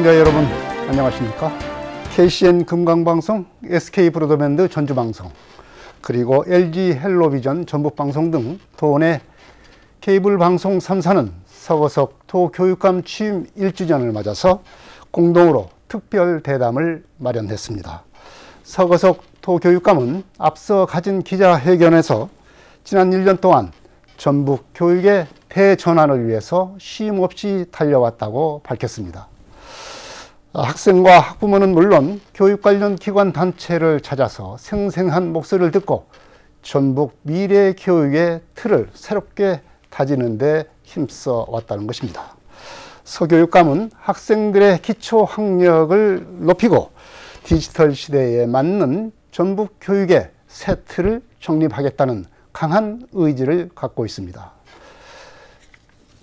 시청자 여러분 안녕하십니까? KCN 금강방송, SK브로드밴드 전주방송, 그리고 LG 헬로비전 전북방송 등 도내 케이블 방송 3사는 서거석 도교육감 취임 1주년을 맞아서 공동으로 특별 대담을 마련했습니다. 서거석 도교육감은 앞서 가진 기자회견에서 지난 1년 동안 전북 교육의 대전환을 위해서 쉼 없이 달려왔다고 밝혔습니다. 학생과 학부모는 물론 교육 관련 기관 단체를 찾아서 생생한 목소리를 듣고 전북 미래 교육의 틀을 새롭게 다지는 데 힘써 왔다는 것입니다. 서 교육감은 학생들의 기초 학력을 높이고 디지털 시대에 맞는 전북 교육의 새 틀을 정립하겠다는 강한 의지를 갖고 있습니다.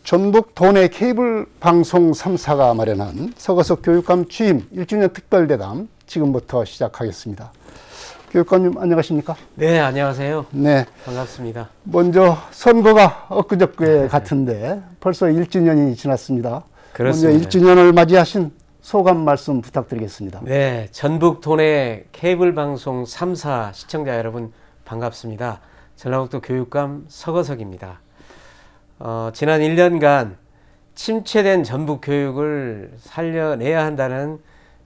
전북 도내 케이블 방송 3사가 마련한 서거석 교육감 취임 1주년 특별대담 지금부터 시작하겠습니다. 교육감님 안녕하십니까? 네, 안녕하세요. 네, 반갑습니다. 먼저 선거가 엊그저께 같은데 벌써 1주년이 지났습니다. 그렇습니다. 먼저 1주년을 맞이하신 소감 말씀 부탁드리겠습니다. 네, 전북 도내 케이블 방송 3사 시청자 여러분 반갑습니다. 전라북도 교육감 서거석입니다. 지난 1년간 침체된 전북 교육을 살려내야 한다는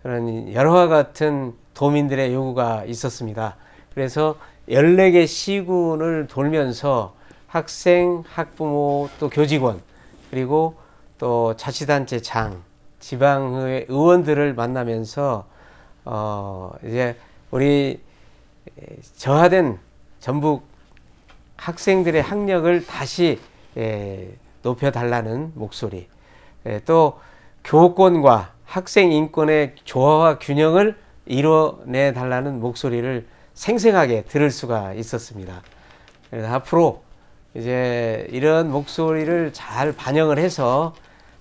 그런 여러와 같은 도민들의 요구가 있었습니다. 그래서 14개 시군을 돌면서 학생, 학부모, 또 교직원, 그리고 또 자치단체 장, 지방의회 의원들을 만나면서 이제 우리 저하된 전북 학생들의 학력을 다시 높여달라는 목소리, 또 교권과 학생 인권의 조화와 균형을 이뤄내달라는 목소리를 생생하게 들을 수가 있었습니다. 그래서 앞으로 이제 이런 목소리를 잘 반영을 해서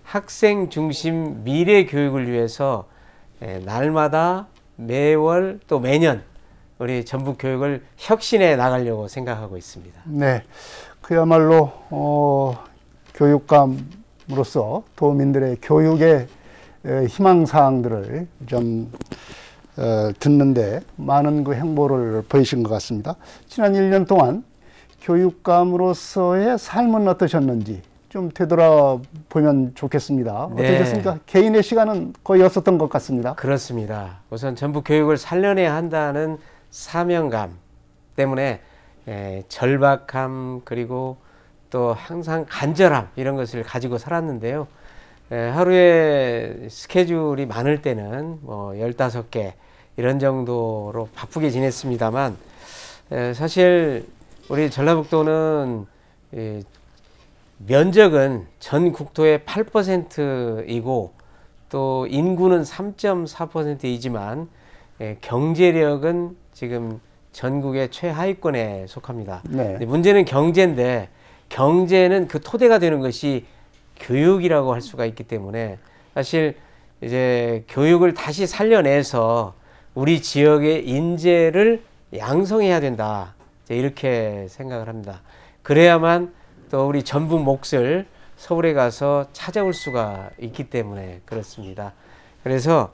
학생 중심 미래 교육을 위해서 날마다 매월 또 매년 우리 전북 교육을 혁신해 나가려고 생각하고 있습니다. 네, 그야말로 교육감으로서 도민들의 교육의 희망사항들을 좀 듣는데 많은 그 행보를 보이신 것 같습니다. 지난 1년 동안 교육감으로서의 삶은 어떠셨는지 좀 되돌아보면 좋겠습니다. 네. 어떠셨습니까? 개인의 시간은 거의 없었던 것 같습니다. 그렇습니다. 우선 전북 교육을 살려내야 한다는 사명감 때문에 절박함, 그리고 또 항상 간절함, 이런 것을 가지고 살았는데요. 하루에 스케줄이 많을 때는 뭐 15개 이런 정도로 바쁘게 지냈습니다만, 사실 우리 전라북도는 면적은 전 국토의 8%이고 또 인구는 3.4%이지만 경제력은 지금 전국의 최하위권에 속합니다. 네. 문제는 경제인데, 경제는 그 토대가 되는 것이 교육이라고 할 수가 있기 때문에 사실 이제 교육을 다시 살려내서 우리 지역의 인재를 양성해야 된다, 이렇게 생각을 합니다. 그래야만 또 우리 전북 몫을 서울에 가서 찾아올 수가 있기 때문에 그렇습니다. 그래서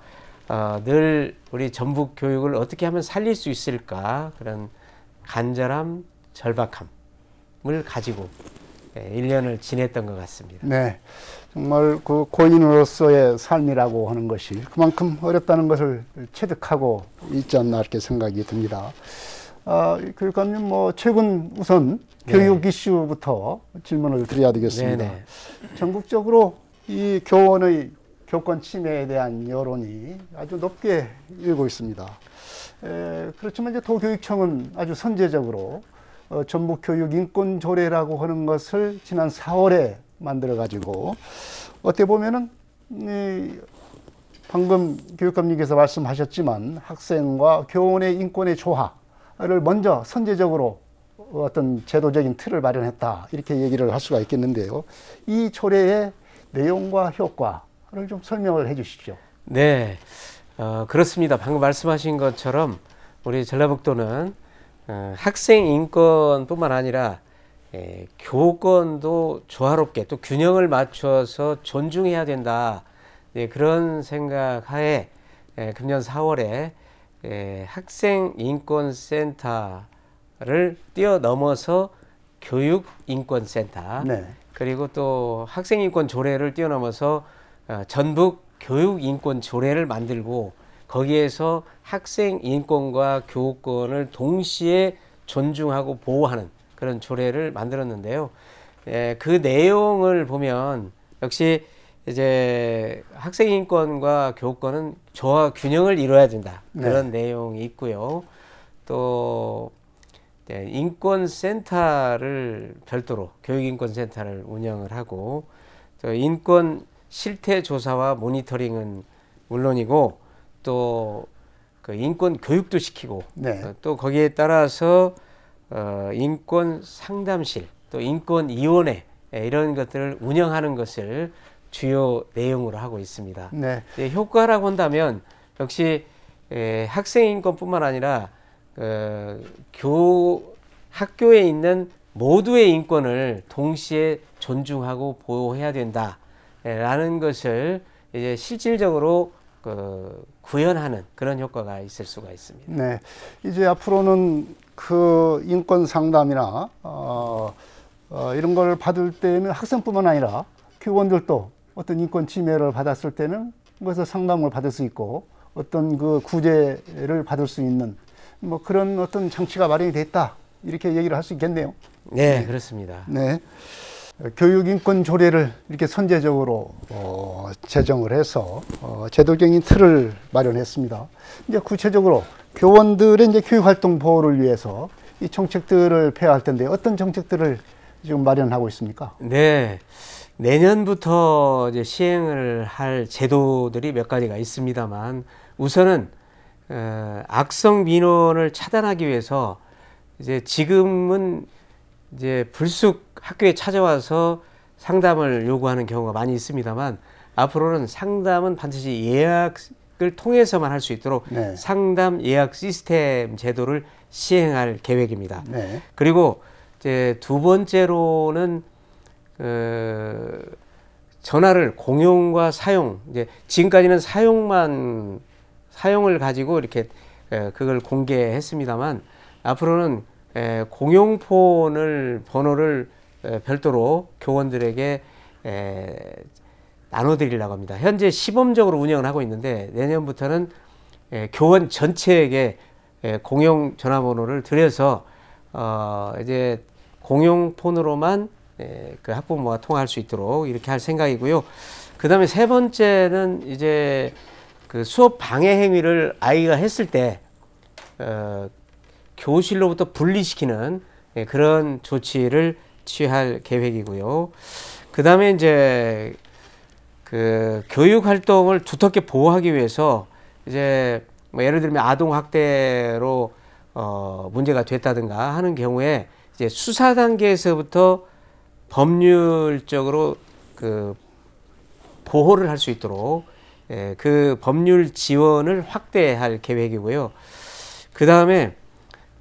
늘 우리 전북 교육을 어떻게 하면 살릴 수 있을까, 그런 간절함, 절박함을 가지고 1년을 지냈던 것 같습니다. 네, 정말 그 고인으로서의 삶이라고 하는 것이 그만큼 어렵다는 것을 체득하고 있지 않나 이렇게 생각이 듭니다. 교육감님, 최근 우선 교육 이슈부터 질문을 드려야 되겠습니다. 네네. 전국적으로 이 교원의 교권 침해에 대한 여론이 아주 높게 일고 있습니다. 그렇지만 이제 도교육청은 아주 선제적으로 전북 교육 인권 조례라고 하는 것을 지난 4월에 만들어 가지고 어떻게 보면은 방금 교육감님께서 말씀하셨지만 학생과 교원의 인권의 조화를 먼저 선제적으로 어떤 제도적인 틀을 마련했다, 이렇게 얘기를 할 수가 있겠는데요. 이 조례의 내용과 효과를 좀 설명을 해 주십시오. 네, 그렇습니다. 방금 말씀하신 것처럼 우리 전라북도는 학생 인권뿐만 아니라 교권도 조화롭게 또 균형을 맞춰서 존중해야 된다, 그런 생각하에 금년 4월에 학생인권센터를 뛰어넘어서 교육인권센터, 네. 그리고 또 학생인권 조례를 뛰어넘어서 전북 교육인권 조례를 만들고 거기에서 학생인권과 교우권을 동시에 존중하고 보호하는 그런 조례를 만들었는데요. 그 내용을 보면 역시 이제 학생인권과 교우권은 조화 균형을 이뤄야 된다. 그런 내용이 있고요. 또 인권센터를 별도로 교육인권센터를 운영을 하고 또 인권 실태 조사와 모니터링은 물론이고 또 그 인권 교육도 시키고 또 거기에 따라서 인권 상담실 또 인권위원회 이런 것들을 운영하는 것을 주요 내용으로 하고 있습니다. 네. 효과라고 한다면 역시 학생인권뿐만 아니라 학교에 있는 모두의 인권을 동시에 존중하고 보호해야 된다라는 것을 이제 실질적으로 구현하는 그런 효과가 있을 수가 있습니다. 네. 이제 앞으로는 그 인권 상담이나 이런 걸 받을 때는 학생뿐만 아니라 교원들도 어떤 인권 침해를 받았을 때는 그것을 상담을 받을 수 있고 어떤 그 구제를 받을 수 있는 뭐 그런 어떤 장치가 마련이 됐다 이렇게 얘기를 할 수 있겠네요. 네, 그렇습니다. 네. 교육인권 조례를 이렇게 선제적으로 제정을 해서 제도적인 틀을 마련했습니다. 이제 구체적으로 교원들의 이제 교육활동 보호를 위해서 이 정책들을 폐하할 텐데 어떤 정책들을 지금 마련하고 있습니까? 네. 내년부터 이제 시행을 할 제도들이 몇 가지가 있습니다만 우선은 악성 민원을 차단하기 위해서 이제 지금은 이제 불쑥 학교에 찾아와서 상담을 요구하는 경우가 많이 있습니다만 앞으로는 상담은 반드시 예약을 통해서만 할 수 있도록 상담 예약 시스템 제도를 시행할 계획입니다. 그리고 이제 두 번째로는 전화를 공용과 사용, 이제 지금까지는 사용을 가지고 이렇게 그걸 공개했습니다만 앞으로는 공용폰을 번호를 별도로 교원들에게 나눠드리려고 합니다. 현재 시범적으로 운영을 하고 있는데 내년부터는 교원 전체에게 공용 전화번호를 드려서 이제 공용폰으로만 그 학부모가 통화할 수 있도록 이렇게 할 생각이고요. 그 다음에 세 번째는 이제 그 수업 방해 행위를 아이가 했을 때 교실로부터 분리시키는 그런 조치를 취할 계획이고요. 그 다음에 이제 그 교육 활동을 두텁게 보호하기 위해서 이제 뭐 예를 들면 아동 학대로 문제가 됐다든가 하는 경우에 이제 수사 단계에서부터 법률적으로 그 보호를 할 수 있도록 그 법률 지원을 확대할 계획이고요. 그 다음에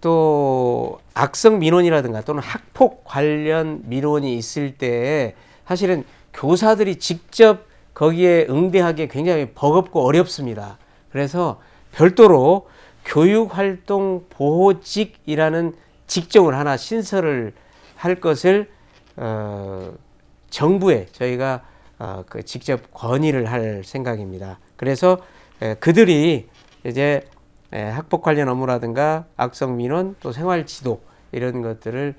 또 악성 민원이라든가 또는 학폭 관련 민원이 있을 때 사실은 교사들이 직접 거기에 응대하기 굉장히 버겁고 어렵습니다. 그래서 별도로 교육활동 보호직이라는 직종을 하나 신설을 할 것을 정부에 저희가 그 직접 건의를 할 생각입니다. 그래서 그들이 이제 학폭 관련 업무라든가 악성 민원 또 생활 지도 이런 것들을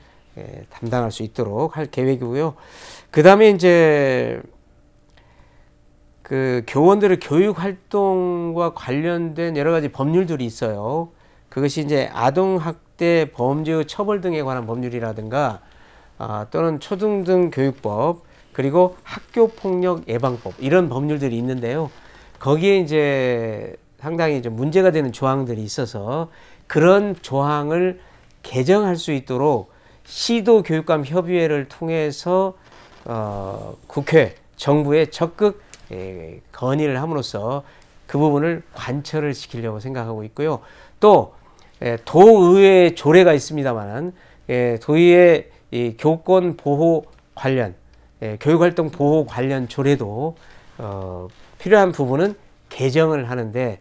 담당할 수 있도록 할 계획이고요. 그 다음에 이제 그 교원들의 교육 활동과 관련된 여러 가지 법률들이 있어요. 그것이 이제 아동학대 범죄 처벌 등에 관한 법률이라든가 또는 초등등 교육법 그리고 학교폭력 예방법 이런 법률들이 있는데요. 거기에 이제 상당히 좀 문제가 되는 조항들이 있어서 그런 조항을 개정할 수 있도록 시도교육감 협의회를 통해서 국회, 정부에 적극 건의를 함으로써 그 부분을 관철을 시키려고 생각하고 있고요. 또 도의회 조례가 있습니다만 도의회 이 교권 보호 관련 교육활동 보호 관련 조례도 필요한 부분은 개정을 하는데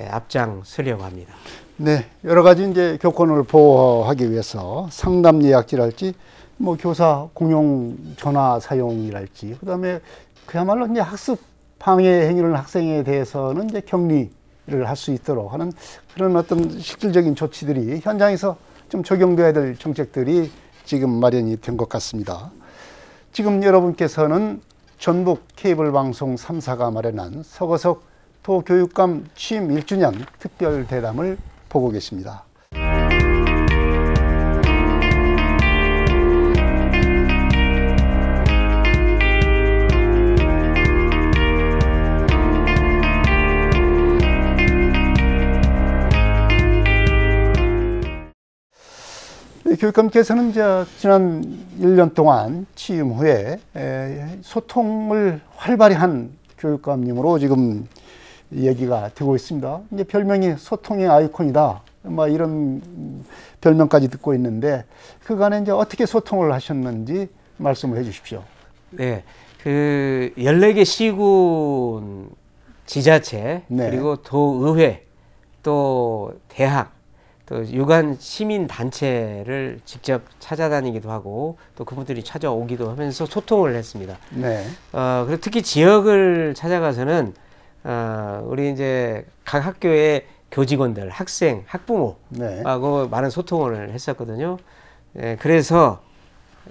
앞장서려고 합니다. 네, 여러 가지 이제 교권을 보호하기 위해서 상담 예약제랄지 뭐 교사 공용 전화 사용이랄지 그다음에 그야말로 이제 학습 방해 행위를 학생에 대해서는 이제 격리를 할 수 있도록 하는 그런 어떤 실질적인 조치들이 현장에서 좀 적용돼야 될 정책들이 지금 마련이 된 것 같습니다. 지금 여러분께서는 전북 케이블 방송 3사가 마련한 서거석 도교육감 취임 1주년 특별 대담을 보고 계십니다. 교육감께서는 이제 지난 1년 동안 취임 후에 소통을 활발히 한 교육감님으로 지금 얘기가 되고 있습니다. 이제 별명이 소통의 아이콘이다. 뭐 이런 별명까지 듣고 있는데 그간에 이제 어떻게 소통을 하셨는지 말씀을 해 주십시오. 네. 그 14개 시군 지자체 네. 그리고 도의회 또 대학 또 유관 시민 단체를 직접 찾아다니기도 하고 또 그분들이 찾아오기도 하면서 소통을 했습니다. 네. 그리고 특히 지역을 찾아가서는 우리 이제 각 학교의 교직원들, 학생, 학부모하고 네. 많은 소통을 했었거든요. 네, 그래서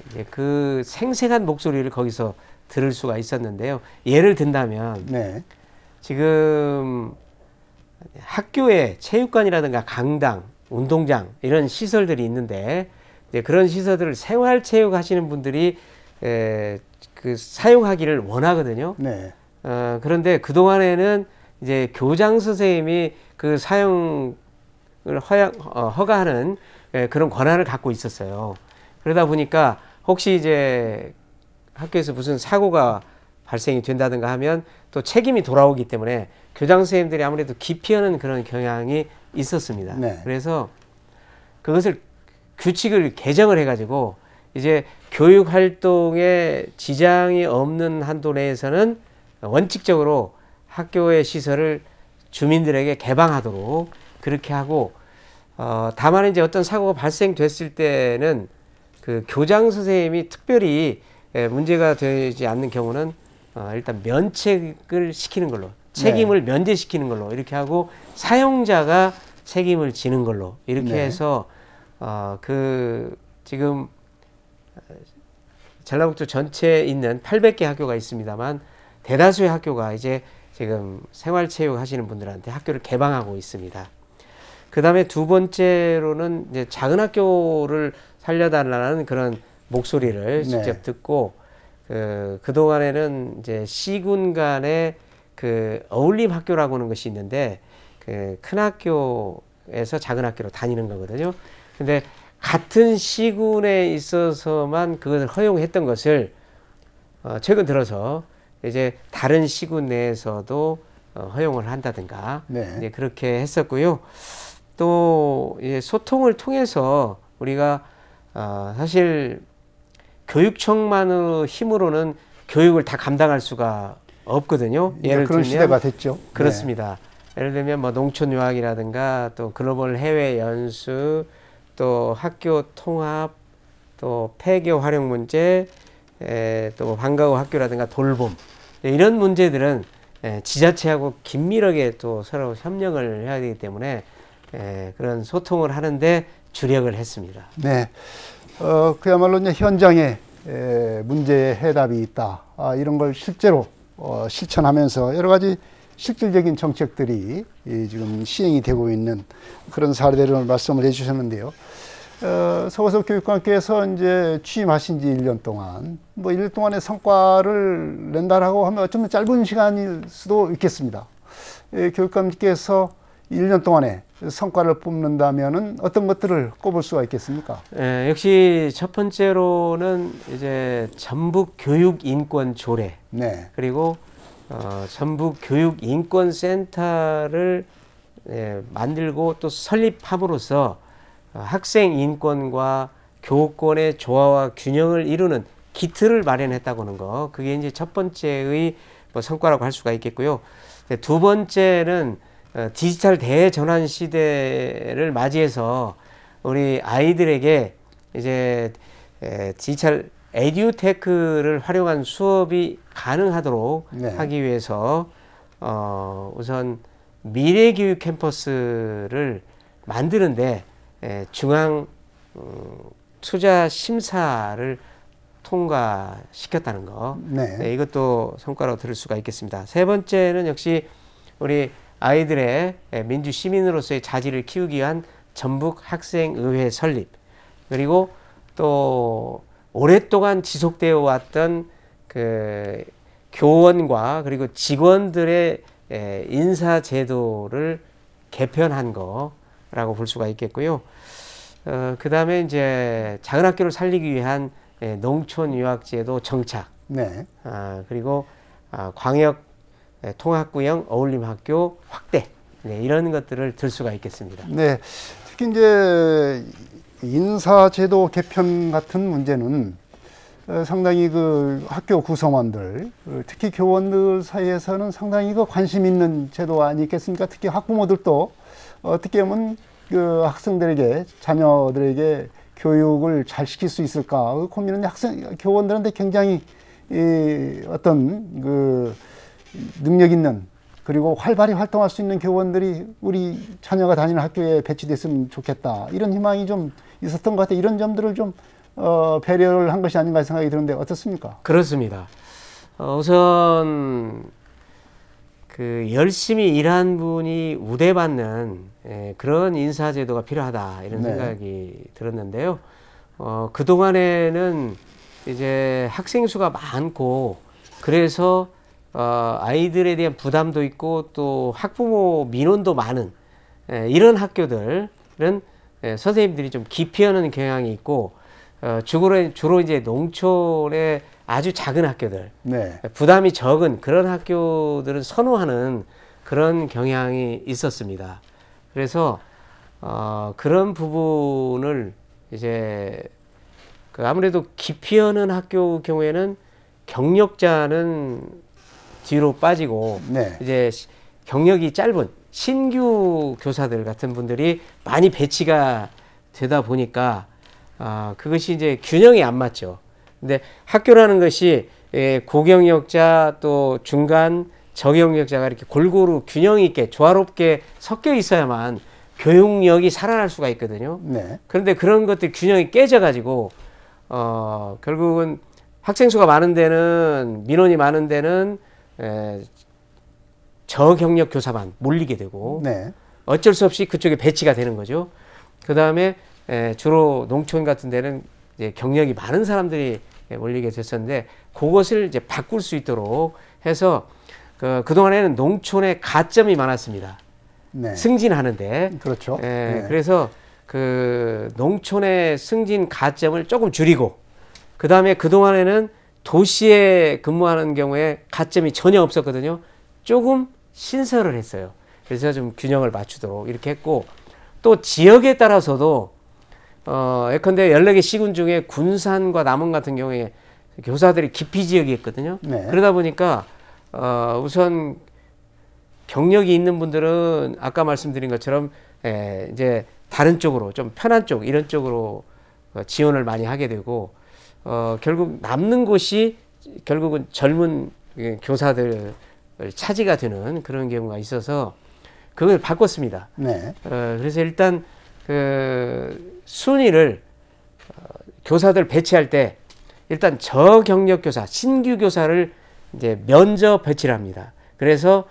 이제 그 생생한 목소리를 거기서 들을 수가 있었는데요. 예를 든다면 네. 지금 학교에 체육관이라든가 강당, 운동장 이런 시설들이 있는데 이제 그런 시설들을 생활체육 하시는 분들이 그 사용하기를 원하거든요. 네. 그런데 그동안에는 이제 교장 선생님이 그 사용을 허가하는 그런 권한을 갖고 있었어요. 그러다 보니까 혹시 이제 학교에서 무슨 사고가 발생이 된다든가 하면 또 책임이 돌아오기 때문에 교장 선생님들이 아무래도 기피하는 그런 경향이 있었습니다. 네. 그래서 그것을 규칙을 개정을 해가지고 이제 교육 활동에 지장이 없는 한도 내에서는 원칙적으로 학교의 시설을 주민들에게 개방하도록 그렇게 하고 다만 이제 어떤 사고가 발생됐을 때는 그 교장 선생님이 특별히 문제가 되지 않는 경우는 일단 면책을 시키는 걸로 책임을 면제시키는 걸로 이렇게 하고 사용자가 책임을 지는 걸로 이렇게 네. 해서 그 지금 전라북도 전체에 있는 800개 학교가 있습니다만 대다수의 학교가 이제 지금 생활체육 하시는 분들한테 학교를 개방하고 있습니다. 그 다음에 두 번째로는 이제 작은 학교를 살려달라는 그런 목소리를 직접 듣고 그동안에는 이제 시군 간의 그 어울림 학교라고 하는 것이 있는데 그 큰 학교에서 작은 학교로 다니는 거거든요. 근데 같은 시군에 있어서만 그것을 허용했던 것을 최근 들어서 이제 다른 시군 내에서도 허용을 한다든가 이제 그렇게 했었고요. 또 이제 소통을 통해서 우리가 사실 교육청만의 힘으로는 교육을 다 감당할 수가 없거든요. 예를 그런 들면 시대가 됐죠. 그렇습니다. 예를 들면 뭐 농촌 유학이라든가 또 글로벌 해외 연수 또 학교 통합 또 폐교 활용 문제 또 방과후 학교라든가 돌봄 이런 문제들은 지자체하고 긴밀하게 또 서로 협력을 해야 되기 때문에 그런 소통을 하는데 주력을 했습니다. 네. 그야말로 이제 현장에 문제의 해답이 있다. 이런 걸 실제로 실천하면서 여러 가지 실질적인 정책들이 지금 시행이 되고 있는 그런 사례들을 말씀을 해주셨는데요. 서거석 교육감께서 이제 취임하신 지 1년 동안, 뭐 1년 동안의 성과를 낸다라고 하면 어쩌면 짧은 시간일 수도 있겠습니다. 교육감께서 1년 동안에 성과를 뽑는다면은 어떤 것들을 꼽을 수가 있겠습니까? 역시 첫 번째로는 이제 전북 교육 인권 조례, 그리고 전북 교육 인권 센터를 만들고 또 설립함으로써 학생 인권과 교권의 조화와 균형을 이루는 기틀을 마련했다고 하는 거, 그게 이제 첫 번째의 뭐 성과라고 할 수가 있겠고요. 두 번째는 디지털 대전환 시대를 맞이해서 우리 아이들에게 이제 디지털 에듀테크를 활용한 수업이 가능하도록 네. 하기 위해서 우선 미래교육 캠퍼스를 만드는데 중앙 투자 심사를 통과시켰다는 거. 네. 네, 이것도 성과로 들을 수가 있겠습니다. 세 번째는 역시 우리 아이들의 민주 시민으로서의 자질을 키우기 위한 전북 학생의회 설립, 그리고 또 오랫동안 지속되어 왔던 그 교원과 그리고 직원들의 인사 제도를 개편한 거라고 볼 수가 있겠고요. 그 다음에 이제 작은 학교를 살리기 위한 농촌 유학제도 정착, 네. 그리고 광역 통합구형 어울림학교 확대, 네, 이런 것들을 들 수가 있겠습니다. 네. 특히 이제 인사제도 개편 같은 문제는 상당히 그 학교 구성원들, 특히 교원들 사이에서는 상당히 그 관심 있는 제도 아니겠습니까? 특히 학부모들도 어떻게 보면 그 학생들에게, 자녀들에게 교육을 잘 시킬 수 있을까? 그 고민은 교원들한테 굉장히 어떤 그 능력 있는, 그리고 활발히 활동할 수 있는 교원들이 우리 자녀가 다니는 학교에 배치됐으면 좋겠다, 이런 희망이 좀 있었던 것 같아요. 이런 점들을 좀 배려를 한 것이 아닌가 생각이 드는데 어떻습니까? 그렇습니다. 우선 그 열심히 일한 분이 우대받는 그런 인사제도가 필요하다, 이런 네. 생각이 들었는데요. 그동안에는 이제 학생 수가 많고, 그래서 아이들에 대한 부담도 있고 또 학부모 민원도 많은 이런 학교들은 선생님들이 좀 기피하는 경향이 있고, 주로 이제 농촌의 아주 작은 학교들, 네. 부담이 적은 그런 학교들은 선호하는 그런 경향이 있었습니다. 그래서 그런 부분을 이제 아무래도 기피하는 학교 경우에는 경력자는 뒤로 빠지고, 네. 이제 경력이 짧은 신규 교사들 같은 분들이 많이 배치가 되다 보니까 그것이 이제 균형이 안 맞죠. 근데 학교라는 것이 고경력자 또 중간 저경력자가 이렇게 골고루 균형 있게 조화롭게 섞여 있어야만 교육력이 살아날 수가 있거든요. 네. 그런데 그런 것들 균형이 깨져가지고 결국은 학생 수가 많은 데는, 민원이 많은 데는 저경력 교사만 몰리게 되고, 네. 어쩔 수 없이 그쪽에 배치가 되는 거죠. 그 다음에 주로 농촌 같은 데는 이제 경력이 많은 사람들이 몰리게 됐었는데, 그것을 이제 바꿀 수 있도록 해서 그동안에는 농촌에 가점이 많았습니다. 네. 승진하는데. 그렇죠. 네. 그래서 그 농촌의 승진 가점을 조금 줄이고, 그 다음에 그동안에는 도시에 근무하는 경우에 가점이 전혀 없었거든요. 조금 신설을 했어요. 그래서 좀 균형을 맞추도록 이렇게 했고, 또 지역에 따라서도 예컨대 14개 시군 중에 군산과 남원 같은 경우에 교사들이 기피 지역이 있거든요. 네. 그러다 보니까 우선 경력이 있는 분들은 아까 말씀드린 것처럼 이제 다른 쪽으로, 좀 편한 쪽, 이런 쪽으로 지원을 많이 하게 되고, 결국 남는 곳이 결국은 젊은 교사들 차지가 되는 그런 경우가 있어서 그걸 바꿨습니다. 네. 그래서 일단 그 순위를 교사들 배치할 때 일단 저경력 교사, 신규 교사를 이제 면접 배치를 합니다. 그래서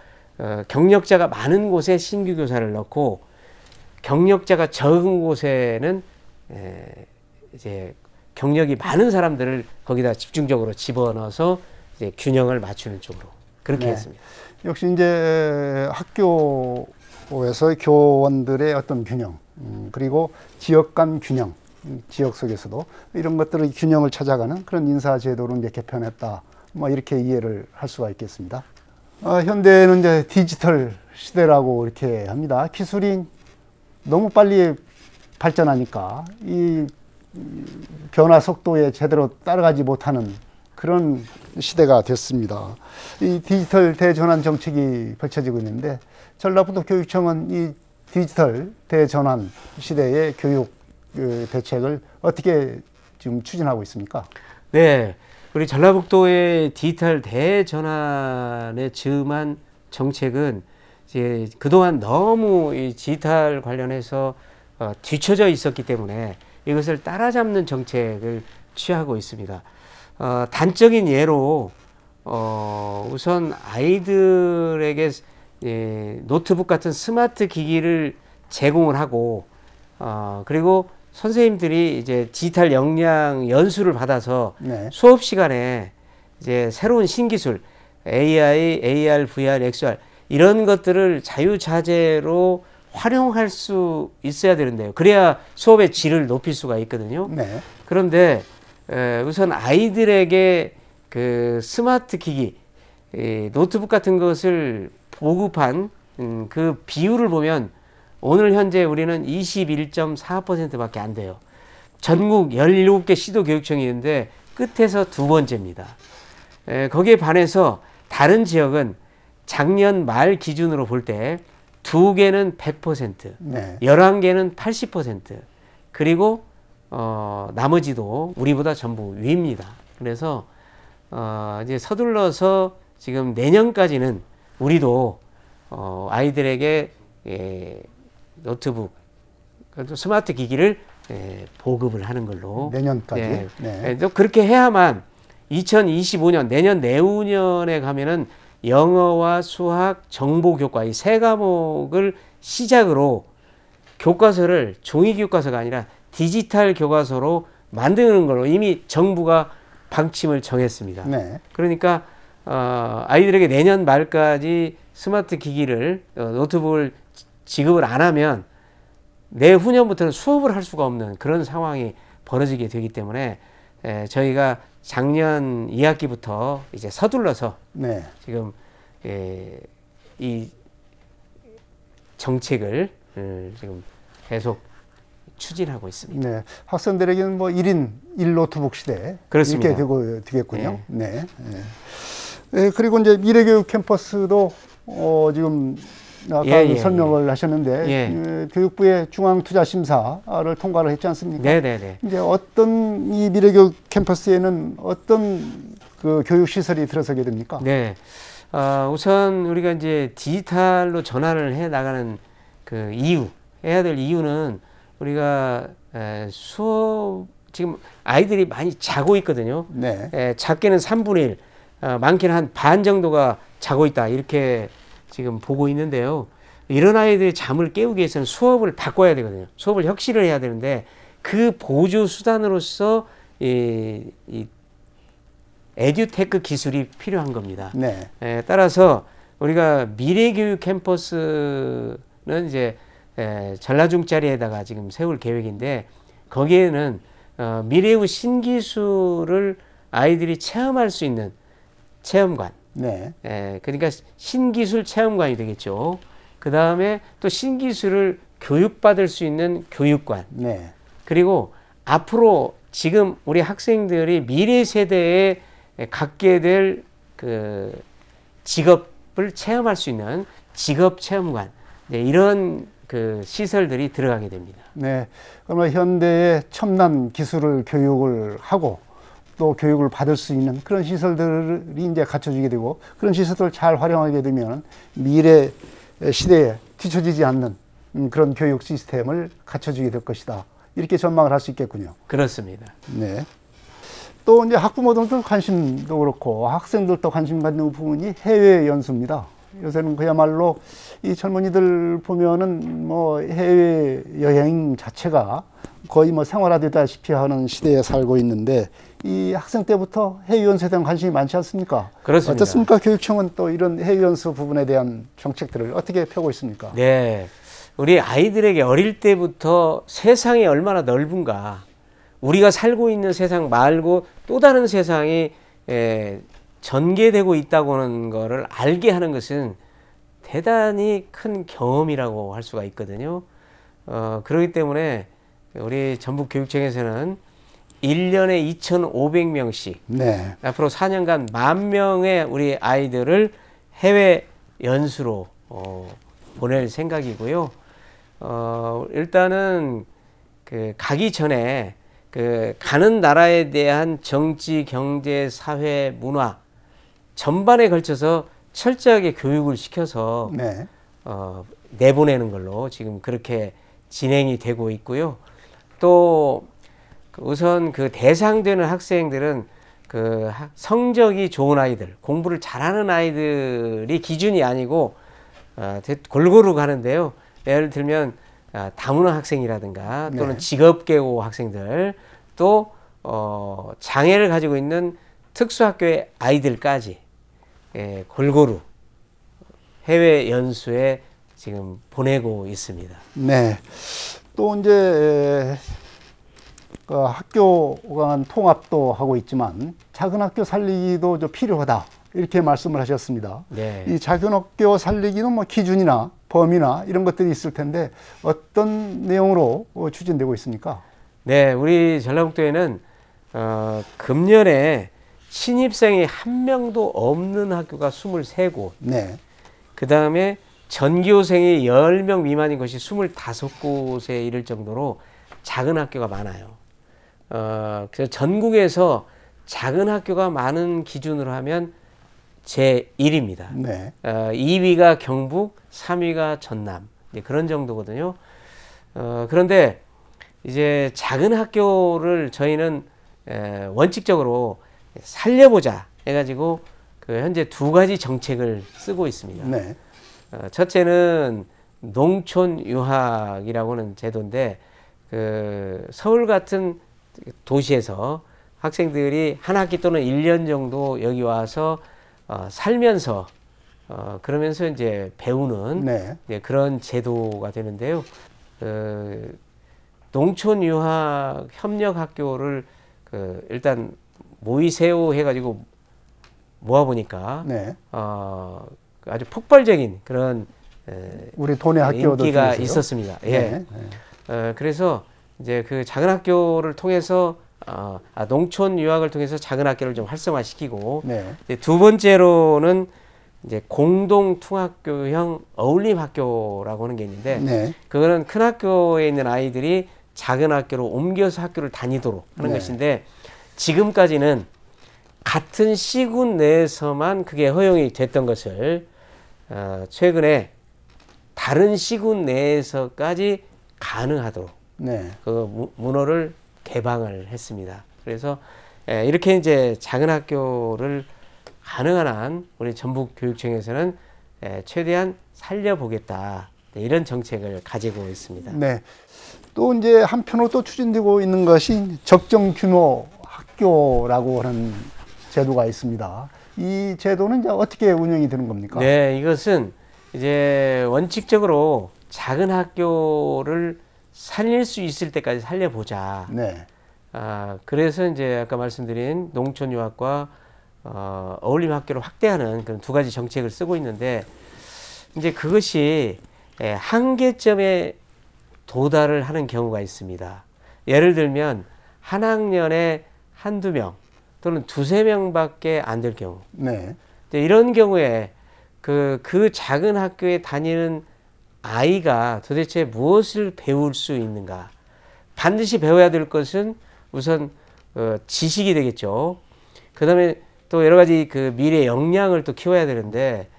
경력자가 많은 곳에 신규 교사를 넣고, 경력자가 적은 곳에는 이제 경력이 많은 사람들을 거기다 집중적으로 집어넣어서 이제 균형을 맞추는 쪽으로 그렇게 네. 했습니다. 역시 이제 학교에서 교원들의 어떤 균형, 그리고 지역 간 균형, 지역 속에서도 이런 것들의 균형을 찾아가는 그런 인사제도로 이제 개편했다, 뭐 이렇게 이해를 할 수가 있겠습니다. 현대는 이제 디지털 시대라고 이렇게 합니다. 기술이 너무 빨리 발전하니까 이 변화 속도에 제대로 따라가지 못하는 그런 시대가 됐습니다. 이 디지털 대전환 정책이 펼쳐지고 있는데 전라북도 교육청은 이 디지털 대전환 시대의 교육 대책을 어떻게 지금 추진하고 있습니까? 네, 우리 전라북도의 디지털 대전환에 즈음한 정책은 이제 그동안 너무 이 디지털 관련해서 뒤처져 있었기 때문에 이것을 따라잡는 정책을 취하고 있습니다. 단적인 예로 우선 아이들에게 노트북 같은 스마트 기기를 제공을 하고 그리고 선생님들이 이제 디지털 역량 연수를 받아서 네. 수업 시간에 이제 새로운 신기술 AI, AR, VR, XR 이런 것들을 자유자재로 활용할 수 있어야 되는데요. 그래야 수업의 질을 높일 수가 있거든요. 네. 그런데 우선 아이들에게 그 스마트 기기, 노트북 같은 것을 보급한 그 비율을 보면 오늘 현재 우리는 21.4%밖에 안 돼요. 전국 17개 시도 교육청이 있는데 끝에서 두 번째입니다. 거기에 반해서 다른 지역은 작년 말 기준으로 볼 때 2개는 100%, 네. 11개는 80%, 그리고 나머지도 우리보다 전부 위입니다. 그래서 이제 서둘러서 지금 내년까지는 우리도 아이들에게 노트북, 스마트 기기를 보급을 하는 걸로 내년까지. 네. 네. 또 그렇게 해야만 2025년 내년 내후년에 가면은 영어와 수학, 정보교과 이 세 과목을 시작으로 교과서를 종이 교과서가 아니라 디지털 교과서로 만드는 걸로 이미 정부가 방침을 정했습니다. 네. 그러니까 아이들에게 내년 말까지 스마트 기기를 노트북을 지급을 안 하면 내후년부터는 수업을 할 수가 없는 그런 상황이 벌어지게 되기 때문에 저희가 작년 2학기부터 이제 서둘러서 네. 지금 이 정책을 지금 계속 추진하고 있습니다. 네. 학생들에게는 뭐 1인 1노트북 시대 그렇습니다. 이렇게 되겠군요. 네. 네. 네. 그리고 이제 미래교육 캠퍼스도 지금 아까 설명을 하셨는데 교육부의 중앙투자심사를 통과를 했지 않습니까? 네네네. 이제 어떤 이 미래교육 캠퍼스에는 어떤 그 교육 시설이 들어서게 됩니까? 네. 우선 우리가 이제 디지털로 전환을 해 나가는 그 해야 될 이유는 우리가 수업 지금 아이들이 많이 자고 있거든요. 네. 작게는 3분의 1, 많게는 한 반 정도가 자고 있다 이렇게 지금 보고 있는데요. 이런 아이들의 잠을 깨우기 위해서는 수업을 바꿔야 되거든요. 수업을 혁신을 해야 되는데 그 보조 수단으로서 이 에듀테크 기술이 필요한 겁니다. 네. 따라서 우리가 미래교육 캠퍼스는 이제 전라중짜리에다가 지금 세울 계획인데 거기에는 미래의 신기술을 아이들이 체험할 수 있는 체험관, 네. 그러니까 신기술 체험관이 되겠죠. 그 다음에 또 신기술을 교육받을 수 있는 교육관. 네. 그리고 앞으로 지금 우리 학생들이 미래 세대에 갖게 될 그 직업을 체험할 수 있는 직업 체험관. 네, 이런 그 시설들이 들어가게 됩니다. 네. 그러면 현대의 첨단 기술을 교육을 하고 또 교육을 받을 수 있는 그런 시설들이 이제 갖춰지게 되고 그런 시설들을 잘 활용하게 되면 미래 시대에 뒤처지지 않는 그런 교육 시스템을 갖춰지게 될 것이다. 이렇게 전망을 할 수 있겠군요. 그렇습니다. 네. 또 이제 학부모들도 관심도 그렇고 학생들도 관심 갖는 부분이 해외 연수입니다. 요새는 그야말로 이 젊은이들 보면은 뭐 해외 여행 자체가 거의 뭐 생활화되다시피 하는 시대에 살고 있는데 이 학생 때부터 해외 연수에 대한 관심이 많지 않습니까? 그렇습니다. 어떻습니까? 교육청은 또 이런 해외 연수 부분에 대한 정책들을 어떻게 펴고 있습니까? 네. 우리 아이들에게 어릴 때부터 세상이 얼마나 넓은가, 우리가 살고 있는 세상 말고 또 다른 세상이 전개되고 있다고 하는 거를 알게 하는 것은 대단히 큰 경험이라고 할 수가 있거든요. 그렇기 때문에 우리 전북교육청에서는 1년에 2,500명씩 네. 앞으로 4년간 10,000명의 우리 아이들을 해외 연수로 보낼 생각이고요. 일단은 그 가기 전에 그 가는 나라에 대한 정치, 경제, 사회, 문화 전반에 걸쳐서 철저하게 교육을 시켜서 네. 내보내는 걸로 지금 그렇게 진행이 되고 있고요. 또 우선 그 대상되는 학생들은 그 성적이 좋은 아이들, 공부를 잘하는 아이들이 기준이 아니고 골고루 가는데요. 예를 들면 다문화 학생이라든가 또는 네. 직업계고 학생들 또 장애를 가지고 있는 특수학교의 아이들까지 골고루 해외 연수에 지금 보내고 있습니다. 네. 또 이제 그 학교 간 통합도 하고 있지만 작은 학교 살리기도 좀 필요하다 이렇게 말씀을 하셨습니다. 네. 이 작은 학교 살리기는 뭐 기준이나 범위나 이런 것들이 있을 텐데 어떤 내용으로 추진되고 있습니까? 네, 우리 전라북도에는 금년에 신입생이 한 명도 없는 학교가 23곳, 네. 그 다음에 전교생이 10명 미만인 것이 25곳에 이를 정도로 작은 학교가 많아요. 그래서 전국에서 작은 학교가 많은 기준으로 하면 제1위입니다. 네. 2위가 경북, 3위가 전남. 그런 정도거든요. 그런데 이제 작은 학교를 저희는 원칙적으로 살려보자 해가지고 그 현재 2가지 정책을 쓰고 있습니다. 네. 첫째는 농촌 유학이라고 하는 제도인데 그 서울 같은 도시에서 학생들이 한 학기 또는 1년 정도 여기 와서 살면서 그러면서 이제 배우는 네. 그런 제도가 되는데요. 농촌 유학 협력 학교를 일단 모이세요 해가지고 모아보니까 네. 아주 폭발적인 그런 우리 도내 학교도 인기가 중에서요? 있었습니다. 예. 네. 네. 그래서 이제 그 작은 학교를 통해서 농촌 유학을 통해서 작은 학교를 좀 활성화시키고 네. 이제 두 번째로는 이제 공동 통학교형 어울림 학교라고 하는 게 있는데 네. 그거는 큰 학교에 있는 아이들이 작은 학교로 옮겨서 학교를 다니도록 하는 네. 것인데 지금까지는 같은 시군 내에서만 그게 허용이 됐던 것을 최근에 다른 시군 내에서까지 가능하도록 네. 그 문호를 개방을 했습니다. 그래서 이렇게 이제 작은 학교를 가능한 한 우리 전북교육청에서는 최대한 살려보겠다 이런 정책을 가지고 있습니다. 네. 또 이제 한편으로 또 추진되고 있는 것이 적정 규모 학교라고 하는 제도가 있습니다. 이 제도는 이제 어떻게 운영이 되는 겁니까? 네, 이것은 이제 원칙적으로 작은 학교를 살릴 수 있을 때까지 살려보자. 네. 그래서 이제 아까 말씀드린 농촌 유학과 어울림 학교를 확대하는 그런 2가지 정책을 쓰고 있는데 이제 그것이 한계점에 도달을 하는 경우가 있습니다. 예를 들면 한 학년에 한두 명 또는 2~3명밖에 안 될 경우. 네. 이런 경우에 그 작은 학교에 다니는 아이가 도대체 무엇을 배울 수 있는가? 반드시 배워야 될 것은 우선 지식이 되겠죠. 그 다음에 또 여러 가지 그 미래 역량을 또 키워야 되는데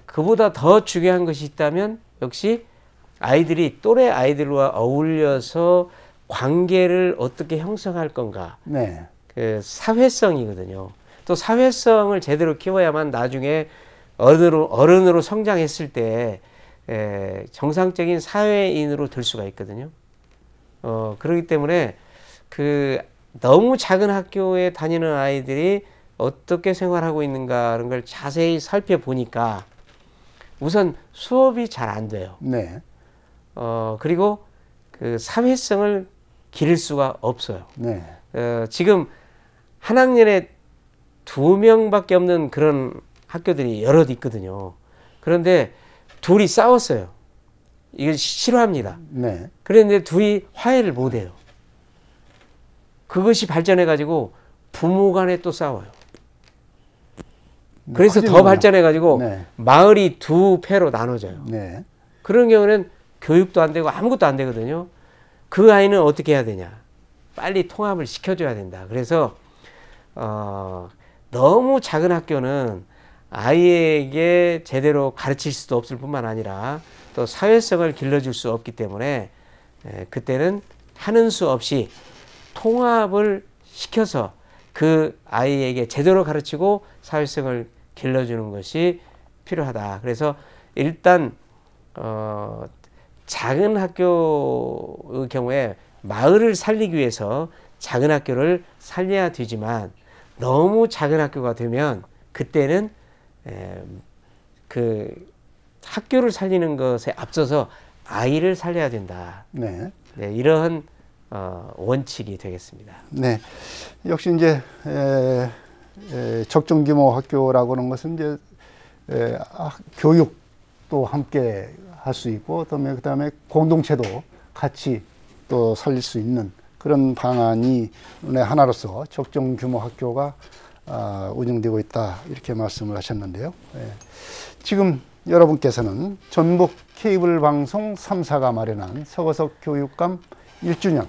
그보다 더 중요한 것이 있다면 역시 아이들이 또래 아이들과 어울려서 관계를 어떻게 형성할 건가. 네. 그 사회성이거든요. 또 사회성을 제대로 키워야만 나중에 어른으로 성장했을 때 정상적인 사회인으로 될 수가 있거든요. 그렇기 때문에 그 너무 작은 학교에 다니는 아이들이 어떻게 생활하고 있는가 하는 걸 자세히 살펴보니까 우선 수업이 잘 안 돼요. 네. 그리고 그 사회성을 기를 수가 없어요. 네. 지금 한 학년에 2명밖에 없는 그런 학교들이 여럿 있거든요. 그런데 둘이 싸웠어요. 이걸 싫어합니다. 네. 그런데 둘이 화해를 못 해요. 그것이 발전해가지고 부모 간에 또 싸워요. 그래서 더 커지는군요. 발전해가지고 네. 마을이 두 패로 나눠져요. 네. 그런 경우는 교육도 안 되고 아무것도 안 되거든요. 그 아이는 어떻게 해야 되냐? 빨리 통합을 시켜줘야 된다. 그래서 너무 작은 학교는 아이에게 제대로 가르칠 수도 없을 뿐만 아니라 또 사회성을 길러줄 수 없기 때문에 그때는 하는 수 없이 통합을 시켜서 그 아이에게 제대로 가르치고 사회성을 길러주는 것이 필요하다. 그래서 일단 작은 학교의 경우에 마을을 살리기 위해서 작은 학교를 살려야 되지만 너무 작은 학교가 되면 그때는 그 학교를 살리는 것에 앞서서 아이를 살려야 된다. 네. 네, 이러한 원칙이 되겠습니다. 네. 역시 이제 적정 규모 학교라고 하는 것은 이제 교육도 함께 할 수 있고 그다음에 공동체도 같이 또 살릴 수 있는 그런 방안이 하나로서 적정 규모 학교가 운영되고 있다 이렇게 말씀을 하셨는데요. 지금 여러분께서는 전북 케이블 방송 3사가 마련한 서거석 교육감 1주년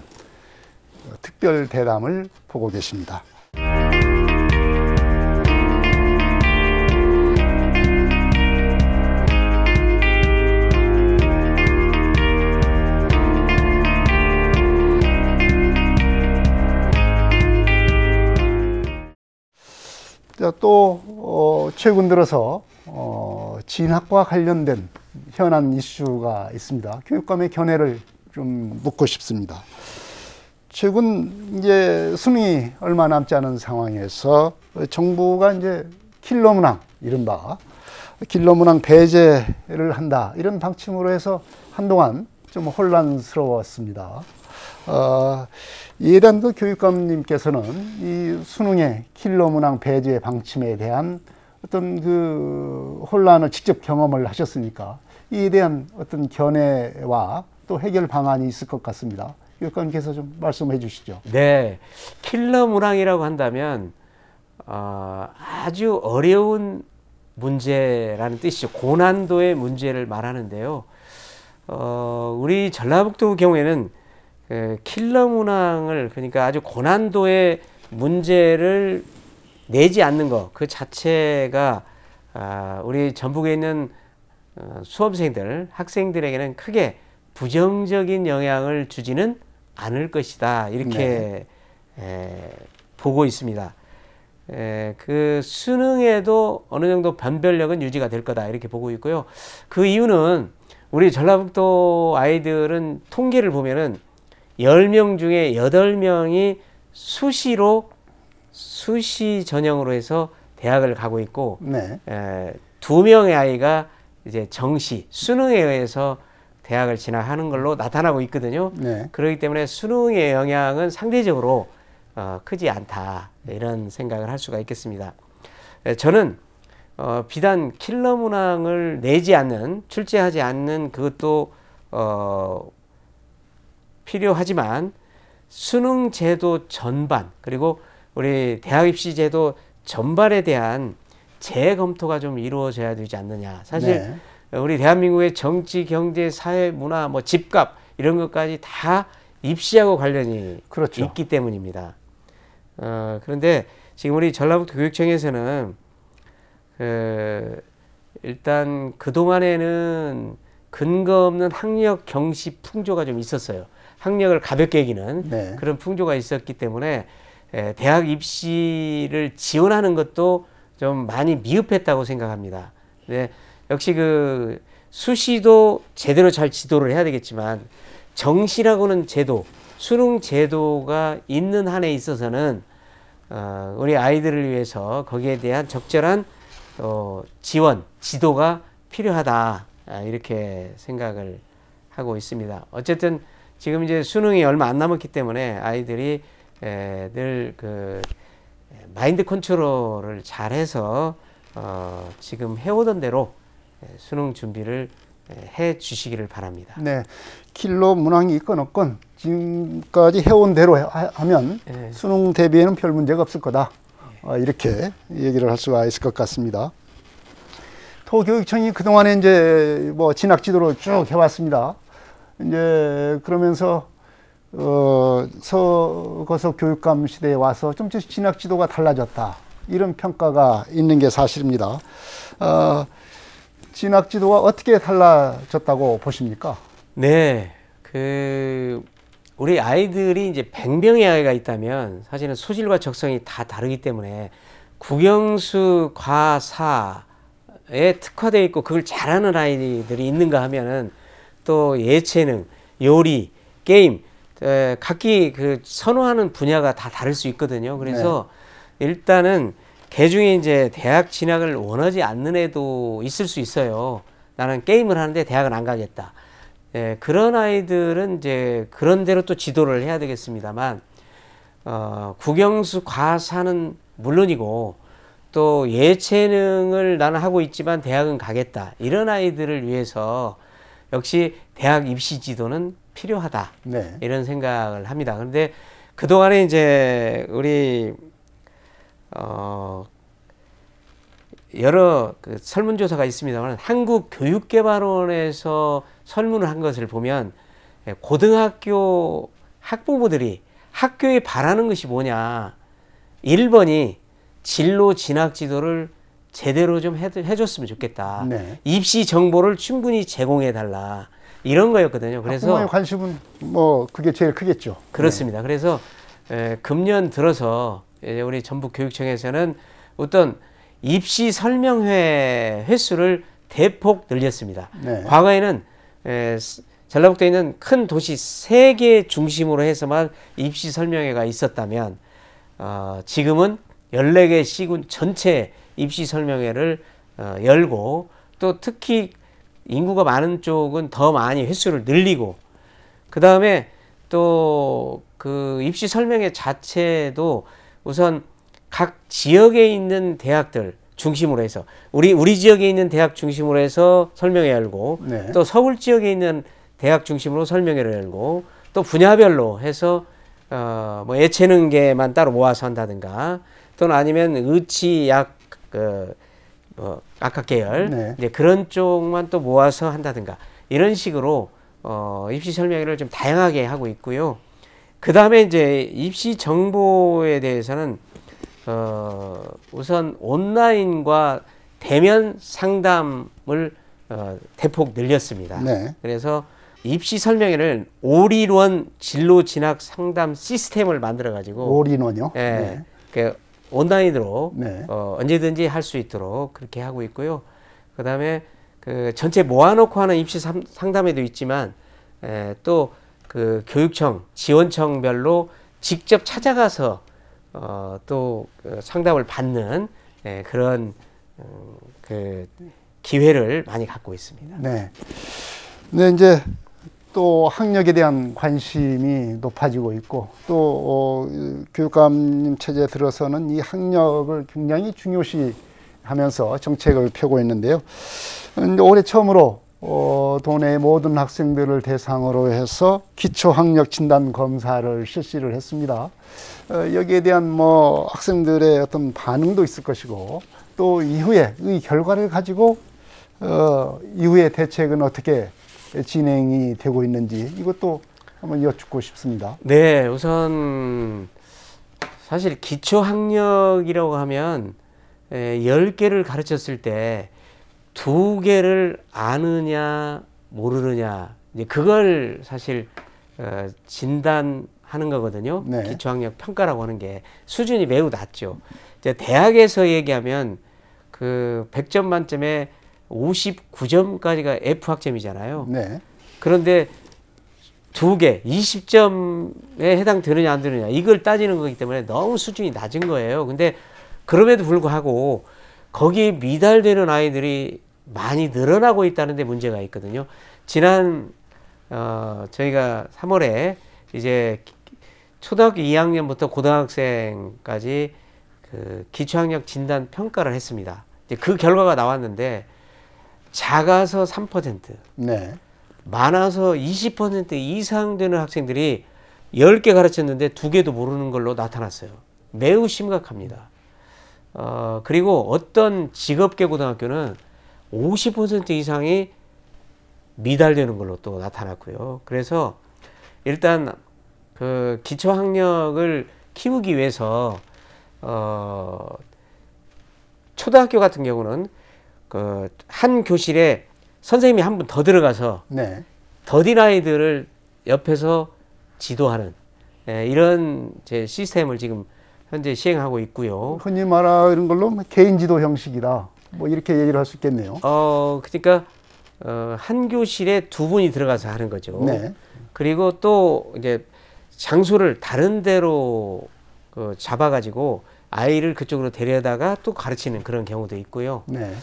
특별 대담을 보고 계십니다. 또 최근 들어서 진학과 관련된 현안 이슈가 있습니다. 교육감의 견해를 좀 묻고 싶습니다. 최근 이제 수능이 얼마 남지 않은 상황에서 정부가 이제 킬러 문항, 이른바 킬러 문항 배제를 한다 이런 방침으로 해서 한동안 좀 혼란스러웠습니다. 이에 대한 그 교육감님께서는 이 수능의 킬러 문항 배제 방침에 대한 어떤 그 혼란을 직접 경험을 하셨으니까 이에 대한 어떤 견해와 또 해결 방안이 있을 것 같습니다. 교육감님께서 좀 말씀해 주시죠. 네, 킬러 문항이라고 한다면 아주 어려운 문제라는 뜻이죠. 고난도의 문제를 말하는데요. 우리 전라북도 경우에는 킬러 문항을 그러니까 아주 고난도의 문제를 내지 않는 것 그 자체가 우리 전북에 있는 수험생들, 학생들에게는 크게 부정적인 영향을 주지는 않을 것이다 이렇게 보고 있습니다. 그 수능에도 어느 정도 변별력은 유지가 될 거다 이렇게 보고 있고요. 그 이유는 우리 전라북도 아이들은 통계를 보면은 10명 중에 8명이 수시 전형으로 해서 대학을 가고 있고, 네. 2명의 아이가 이제 정시, 수능에 의해서 대학을 진학하는 걸로 나타나고 있거든요. 네. 그렇기 때문에 수능의 영향은 상대적으로 크지 않다 이런 생각을 할 수가 있겠습니다. 저는 비단 킬러 문항을 내지 않는, 출제하지 않는 그것도 필요하지만 수능 제도 전반 그리고 우리 대학 입시 제도 전반에 대한 재검토가 좀 이루어져야 되지 않느냐. 사실 우리 대한민국의 정치, 경제, 사회, 문화, 뭐 집값 이런 것까지 다 입시하고 관련이 그렇죠. 있기 때문입니다. 그런데 지금 우리 전라북도 교육청에서는 일단 그동안에는 근거 없는 학력 경시 풍조가 좀 있었어요. 학력을 가볍게 여기는 그런 풍조가 있었기 때문에 대학 입시를 지원하는 것도 좀 많이 미흡했다고 생각합니다. 네, 역시 그 수시도 제대로 잘 지도를 해야 되겠지만 정시라고는 제도, 수능 제도가 있는 한에 있어서는 우리 아이들을 위해서 거기에 대한 적절한 지원, 지도가 필요하다 이렇게 생각을 하고 있습니다. 어쨌든 지금 이제 수능이 얼마 안 남았기 때문에 아이들이 늘 그 마인드 컨트롤을 잘해서 지금 해오던 대로 수능 준비를 해 주시기를 바랍니다. 네, 킬러 문항이 있건 없건 지금까지 해온 대로 하면 네. 수능 대비에는 별 문제가 없을 거다. 이렇게 얘기를 할 수가 있을 것 같습니다. 도교육청이 그동안에 이제 뭐 진학 지도를 쭉 해왔습니다. 이제 그러면서 서거석 교육감 시대에 와서 좀 진학 지도가 달라졌다. 이런 평가가 있는 게 사실입니다. 진학 지도가 어떻게 달라졌다고 보십니까? 네, 우리 아이들이 이제 100명의 아이가 있다면 사실은 소질과 적성이 다 다르기 때문에 국영수, 과사에 특화되어 있고 그걸 잘하는 아이들이 있는가 하면은 또 예체능, 요리, 게임, 각기 그 선호하는 분야가 다 다를 수 있거든요. 그래서 일단은 개 중에 이제 대학 진학을 원하지 않는 애도 있을 수 있어요. 나는 게임을 하는데 대학은 안 가겠다. 그런 아이들은 이제 그런 대로 또 지도를 해야 되겠습니다만, 국영수 과사는 물론이고 또 예체능을 나는 하고 있지만 대학은 가겠다. 이런 아이들을 위해서 역시 대학 입시 지도는 필요하다. 네. 이런 생각을 합니다. 그런데 그동안에 이제 우리 여러 그 설문조사가 있습니다만 한국교육개발원에서 설문을 한 것을 보면 고등학교 학부모들이 학교에 바라는 것이 뭐냐. 1번이 진로 진학 지도를 제대로 좀 해줬으면 좋겠다. 네. 입시 정보를 충분히 제공해달라. 이런 거였거든요. 그래서 학부모의 관심은 뭐 그게 제일 크겠죠. 그렇습니다. 그래서 금년 들어서 우리 전북교육청에서는 어떤 입시 설명회 횟수를 대폭 늘렸습니다. 네. 과거에는 전라북도에 있는 큰 도시 3개 중심으로 해서만 입시 설명회가 있었다면 지금은 14개 시군 전체 입시 설명회를 열고 또 특히 인구가 많은 쪽은 더 많이 횟수를 늘리고 그 다음에 또 그 입시 설명회 자체도 우선 각 지역에 있는 대학들 중심으로 해서 우리 지역에 있는 대학 중심으로 해서 설명회 열고 네. 또 서울 지역에 있는 대학 중심으로 설명회를 열고 또 분야별로 해서 뭐 예체능계만 따로 모아서 한다든가 또는 아니면 의치 약 뭐 악학 계열 네. 이제 그런 쪽만 또 모아서 한다든가 이런 식으로 입시 설명회를 좀 다양하게 하고 있고요. 그 다음에 이제 입시 정보에 대해서는 우선 온라인과 대면 상담을 대폭 늘렸습니다. 네. 그래서 입시 설명회를 올인원 진로 진학 상담 시스템을 만들어 가지고 올인원요? 예, 네. 그 온라인으로 네. 언제든지 할 수 있도록 그렇게 하고 있고요. 그 다음에 그 전체 모아놓고 하는 입시 상담회도 있지만 또 그 교육청, 지원청별로 직접 찾아가서 또 그 상담을 받는 그런 그 기회를 많이 갖고 있습니다. 네. 네, 이제 또 학력에 대한 관심이 높아지고 있고 또 교육감님 체제에 들어서는 이 학력을 굉장히 중요시하면서 정책을 펴고 있는데요. 올해 처음으로 도내 모든 학생들을 대상으로 해서 기초학력 진단 검사를 실시를 했습니다. 여기에 대한 뭐 학생들의 어떤 반응도 있을 것이고 또 이후에 이 결과를 가지고 이후에 대책은 어떻게 진행이 되고 있는지 이것도 한번 여쭙고 싶습니다. 네, 우선 사실 기초학력이라고 하면 10개를 가르쳤을 때 2개를 아느냐 모르느냐 이제 그걸 사실 진단하는 거거든요. 네. 기초학력 평가라고 하는 게 수준이 매우 낮죠. 이제 대학에서 얘기하면 그 100점 만점에 59점까지가 F 학점이잖아요. 네. 그런데 2개, 20점에 해당되느냐 안 되느냐 이걸 따지는 거기 때문에 너무 수준이 낮은 거예요. 근데 그럼에도 불구하고 거기에 미달되는 아이들이 많이 늘어나고 있다는 데 문제가 있거든요. 지난 저희가 3월에 이제 초등학교 2학년부터 고등학생까지 그 기초학력 진단 평가를 했습니다. 이제 그 결과가 나왔는데 작아서 3%, 네. 많아서 20% 이상 되는 학생들이 10개 가르쳤는데 2개도 모르는 걸로 나타났어요. 매우 심각합니다. 그리고 어떤 직업계 고등학교는 50% 이상이 미달되는 걸로 또 나타났고요. 그래서 일단 그 기초학력을 키우기 위해서 초등학교 같은 경우는 그 한 교실에 선생님이 한 분 더 들어가서 네. 더딘 아이들을 옆에서 지도하는 이런 제 시스템을 지금 현재 시행하고 있고요. 흔히 말하는 걸로 개인 지도 형식이다. 뭐 이렇게 얘기를 할 수 있겠네요. 그러니까 한 교실에 2분이 들어가서 하는 거죠. 네. 그리고 또 이제 장소를 다른 데로 잡아가지고 아이를 그쪽으로 데려다가 또 가르치는 그런 경우도 있고요. 네.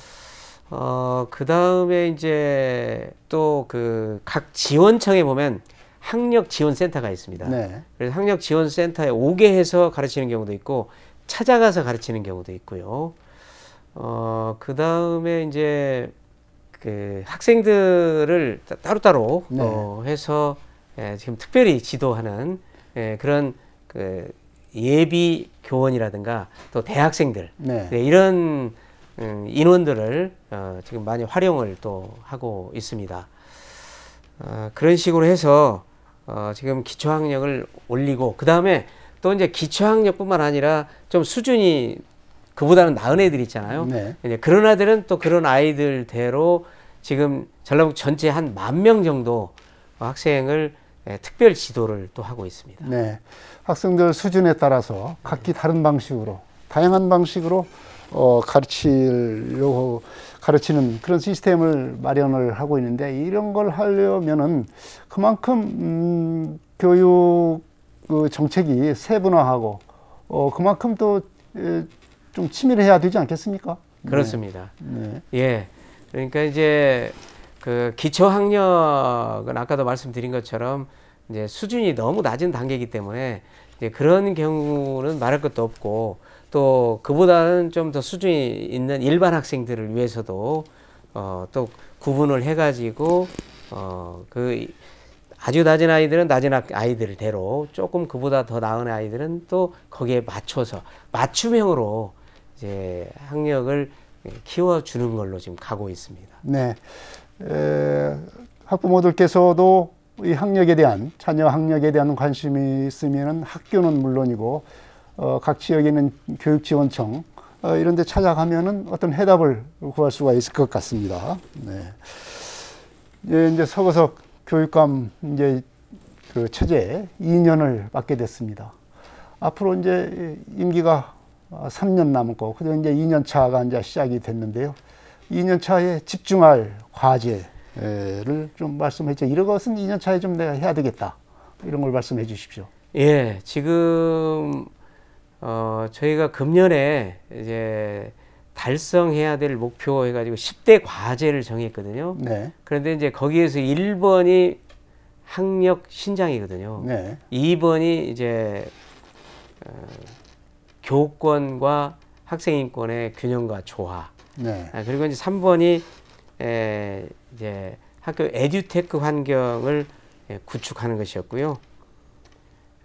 그 다음에 이제 또 그 각 지원청에 보면 학력 지원 센터가 있습니다. 네. 그래서 학력 지원 센터에 오게 해서 가르치는 경우도 있고 찾아가서 가르치는 경우도 있고요. 그 다음에 이제 그 학생들을 따로따로 네. 해서 지금 특별히 지도하는 그런 그 예비 교원이라든가 또 대학생들 네. 이런 인원들을 지금 많이 활용을 또 하고 있습니다. 그런 식으로 해서 지금 기초학력을 올리고 그 다음에 또 이제 기초학력뿐만 아니라 좀 수준이 그보다는 나은 애들 있잖아요. 네. 이제 그런 아이들은 또 그런 아이들대로 지금 전라북 전체 한 10,000명 정도 학생을 특별 지도를 또 하고 있습니다. 네. 학생들 수준에 따라서 각기 다른 방식으로, 다양한 방식으로 가르치는 그런 시스템을 마련을 하고 있는데, 이런 걸 하려면은 그만큼 교육 그 정책이 세분화하고 그만큼 또 좀 치밀해야 되지 않겠습니까? 그렇습니다. 네. 예. 그러니까 이제 그 기초학력은 아까도 말씀드린 것처럼 이제 수준이 너무 낮은 단계이기 때문에 이제 그런 경우는 말할 것도 없고, 또 그보다는 좀 더 수준이 있는 일반 학생들을 위해서도 또 구분을 해가지고 그 아주 낮은 아이들은 낮은 아이들대로, 조금 그보다 더 나은 아이들은 또 거기에 맞춰서 맞춤형으로 이제 학력을 키워주는 걸로 지금 가고 있습니다. 네. 학부모들께서도 이 학력에 대한, 자녀 학력에 대한 관심이 있으면 학교는 물론이고 각 지역에 있는 교육지원청 이런 데 찾아가면은 어떤 해답을 구할 수가 있을 것 같습니다. 네. 이제 서거석 교육감 이제 그 체제 2년을 맡게 됐습니다. 앞으로 이제 임기가 3년 남고, 그리고 이제 2년 차가 이제 시작이 됐는데요. 2년 차에 집중할 과제를 좀 말씀해 주세요. 이런 것은 2년 차에 좀 내가 해야 되겠다, 이런 걸 말씀해 주십시오. 예, 지금 저희가 금년에 이제 달성해야 될 목표 해가지고 10대 과제를 정했거든요. 네. 그런데 이제 거기에서 1번이 학력 신장이거든요. 네. 2번이 이제 교권과 학생인권의 균형과 조화. 네. 그리고 이제 3번이 이제 학교 에듀테크 환경을 구축하는 것이었고요.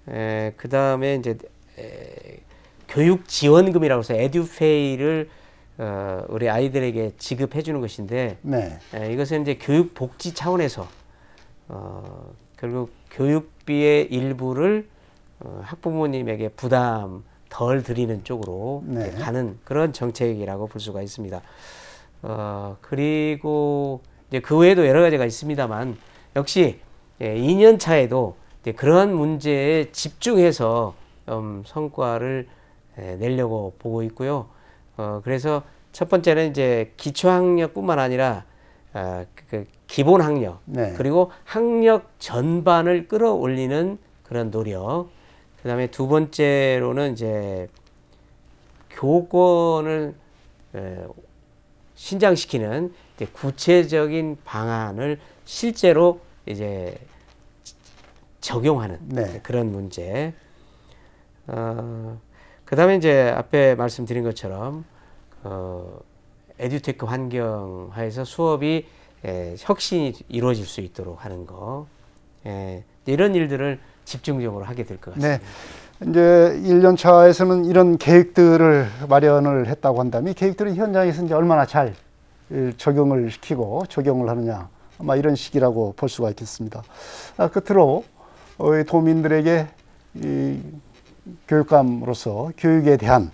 그 다음에 이제 교육 지원금이라고 해서 에듀페이를 우리 아이들에게 지급해 주는 것인데, 네. 이것은 이제 교육 복지 차원에서 결국 교육비의 일부를 학부모님에게 부담 덜 드리는 쪽으로 네. 가는 그런 정책이라고 볼 수가 있습니다. 그리고 이제 그 외에도 여러 가지가 있습니다만, 역시 2년 차에도 이제 그러한 문제에 집중해서 성과를 내려고 보고 있고요. 그래서 첫 번째는 이제 기초학력뿐만 아니라 그 기본학력, 네. 그리고 학력 전반을 끌어올리는 그런 노력. 그다음에 두 번째로는 이제 교권을 신장시키는 이제 구체적인 방안을 실제로 이제 적용하는 네. 그런 문제. 그다음에 이제 앞에 말씀드린 것처럼 에듀테크 환경 하에서 수업이 혁신이 이루어질 수 있도록 하는 거, 이런 일들을 집중적으로 하게 될 것 같습니다. 네. 이제 1년 차에서는 이런 계획들을 마련을 했다고 한다면 이 계획들이 현장에서 이제 얼마나 잘 적용을 시키고 적용을 하느냐, 아마 이런 시기라고 볼 수가 있겠습니다. 끝으로 도민들에게 이 교육감으로서 교육에 대한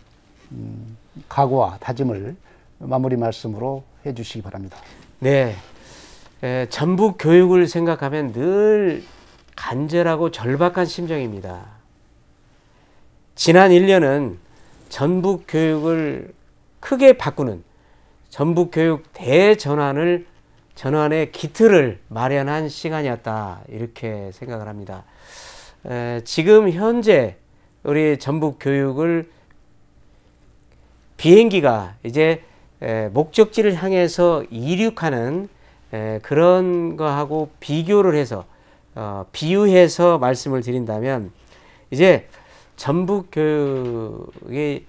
각오와 다짐을 마무리 말씀으로 해주시기 바랍니다. 네, 전북 교육을 생각하면 늘 간절하고 절박한 심정입니다. 지난 1년은 전북 교육을 크게 바꾸는 전북 교육 대전환의 기틀을 마련한 시간이었다, 이렇게 생각을 합니다. 지금 현재 우리 전북 교육을 비행기가 이제 목적지를 향해서 이륙하는 그런 거하고 비교를 해서 비유해서 말씀을 드린다면, 이제 전북 교육의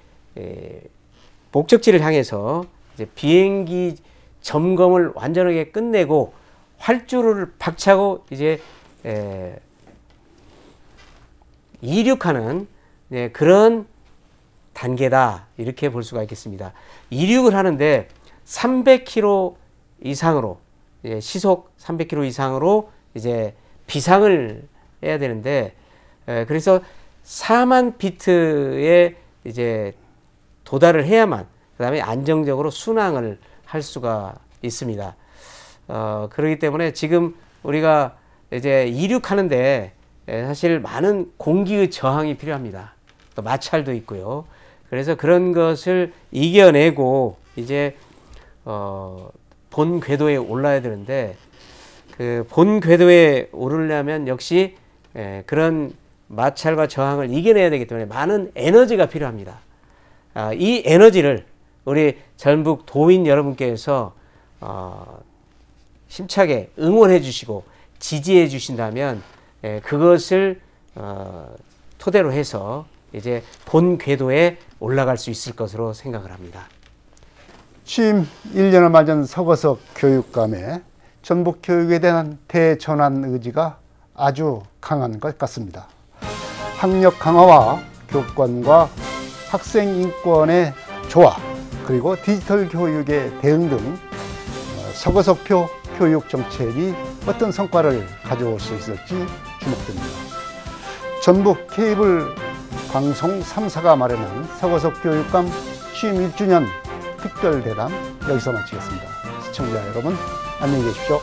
목적지를 향해서 이제 비행기 점검을 완전하게 끝내고 활주로를 박차고 이제 이륙하는 그런 단계다, 이렇게 볼 수가 있겠습니다. 이륙을 하는데 300km 이상으로, 시속 300km 이상으로 이제 비상을 해야 되는데, 그래서 4만 피트에 이제 도달을 해야만 그 다음에 안정적으로 순항을 할 수가 있습니다. 그렇기 때문에 지금 우리가 이제 이륙하는데 사실 많은 공기의 저항이 필요합니다. 또 마찰도 있고요. 그래서 그런 것을 이겨내고 이제 본 궤도에 올라야 되는데, 그 본 궤도에 오르려면 역시 그런 마찰과 저항을 이겨내야 되기 때문에 많은 에너지가 필요합니다. 이 에너지를 우리 전북 도민 여러분께서 힘차게 응원해 주시고 지지해 주신다면 그것을 토대로 해서 이제 본 궤도에 올라갈 수 있을 것으로 생각을 합니다. 취임 1년을 맞은 서거석 교육감의 전북 교육에 대한 대전환 의지가 아주 강한 것 같습니다. 학력 강화와 교권과 학생 인권의 조화, 그리고 디지털 교육의 대응 등 서거석표 교육 정책이 어떤 성과를 가져올 수 있을지 주목됩니다. 전북 케이블 방송 3사가 마련한 서거석 교육감 취임 1주년 특별대담 여기서 마치겠습니다. 시청자 여러분, 안녕히 계십시오.